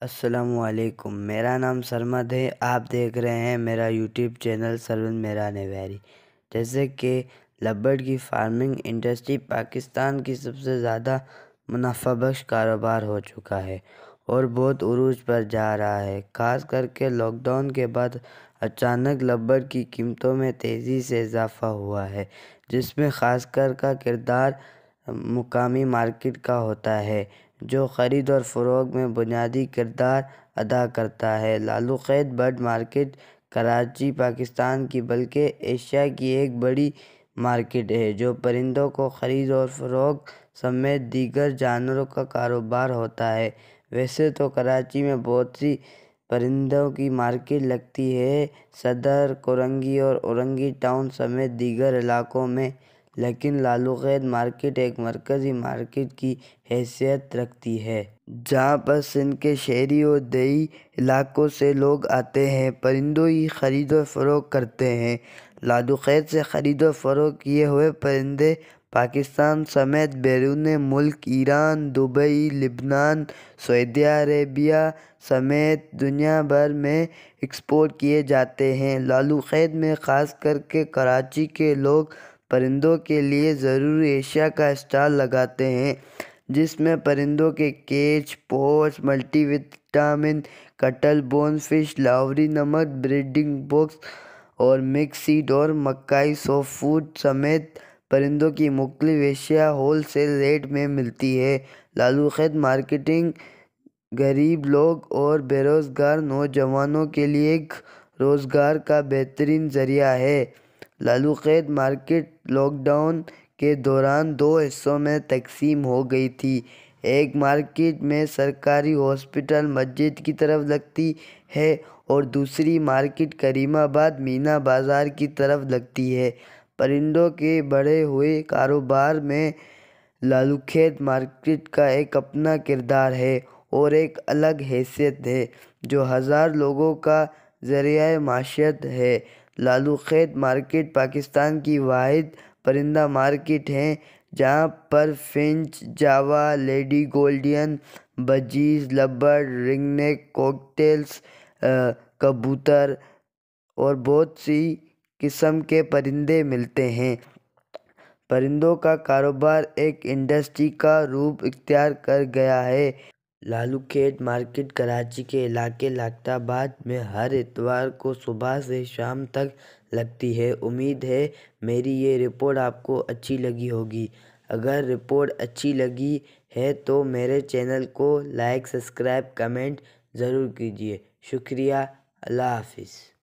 السلام علیکم، میرا نام سرمد ہے۔ آپ دیکھ رہے ہیں میرا یوٹیوب چینل سرون میرا نویری۔ جیسے کہ ربڑ کی فارمنگ انڈسٹری پاکستان کی سب سے زیادہ منافع بخش کاروبار ہو چکا ہے اور بہت عروج پر جا رہا ہے۔ خاص کر کے لاک ڈاؤن کے بعد اچانک ربڑ کی قیمتوں میں تیزی سے اضافہ ہوا ہے، جس میں خاص کر کا کردار مقامی مارکیٹ کا ہوتا ہے، جو خرید اور فروخت میں بنیادی کردار ادا کرتا ہے۔ لالو قید برڈ مارکیٹ کراچی پاکستان کی بلکہ ایشیا کی ایک بڑی مارکیٹ ہے، جو پرندوں کو خرید اور فروخت سمیت دیگر جانوروں کا کاروبار ہوتا ہے۔ ویسے تو کراچی میں بہت سی پرندوں کی مارکیٹ لگتی ہے، صدر، کورنگی اور اورنگی ٹاؤن سمیت دیگر علاقوں میں، لیکن لالو قید مارکیٹ ایک مرکزی مارکیٹ کی حیثیت رکھتی ہے، جہاں پر سندھ کے شہری اور دیہی علاقوں سے لوگ آتے ہیں، پرندوں کی خرید و فروخت کرتے ہیں۔ لالو قید سے خرید و فروخت کیے ہوئے پرندے پاکستان سمیت بیرون ملک ایران، دبئی، لبنان، سعودی عربیہ سمیت دنیا بھر میں ایکسپورٹ کیے جاتے ہیں۔ لالو قید میں خاص کر کے کراچی کے لوگ پرندوں کے لیے ضروری اشیاء کا اسٹال لگاتے ہیں، جس میں پرندوں کے کیج، پوچھ، multi vitamin, cuttle, bone fish, Lahori نمک، بریڈنگ باکس اور مکس سیڈ اور مکئی سافٹ فوڈ سمیت پرندوں کی مختلف اشیاء ہول سیل ریٹ میں ملتی ہے۔ لالو قید مارکیٹنگ غریب لوگ اور بے روزگار نوجوانوں کے لیے ایک روزگار کا بہترین ذریعہ ہے۔ لالو قید مارکیٹ لاک ڈاؤن کے دوران دو حصوں میں تقسیم ہو گئی تھی۔ ایک مارکیٹ میں سرکاری ہاسپٹل مسجد کی طرف لگتی ہے اور دوسری مارکیٹ کریم آباد مینا بازار کی طرف لگتی ہے۔ پرندوں کے بڑھے ہوئے کاروبار میں لالو قید مارکیٹ کا ایک اپنا کردار ہے اور ایک الگ حیثیت ہے، جو ہزار لوگوں کا ذریعہ معیشت ہے۔ لالو قید مارکیٹ پاکستان کی واحد پرندہ مارکیٹ ہے جہاں پر فنچ، جاوا، لیڈی گولڈن، بجیز، لبڑ، رنگ نیک کوکٹیلز، کبوتر اور بہت سی قسم کے پرندے ملتے ہیں۔ پرندوں کا کاروبار ایک انڈسٹری کا روپ اختیار کر گیا ہے۔ لالو قید مارکیٹ کراچی کے علاقے لاکت آباد میں ہر اتوار کو صبح سے شام تک لگتی ہے۔ امید ہے میری یہ رپورٹ آپ کو اچھی لگی ہوگی۔ اگر رپورٹ اچھی لگی ہے تو میرے چینل کو لائک، سبسکرائب، کمنٹ ضرور کیجیے۔ شکریہ۔ اللہ حافظ۔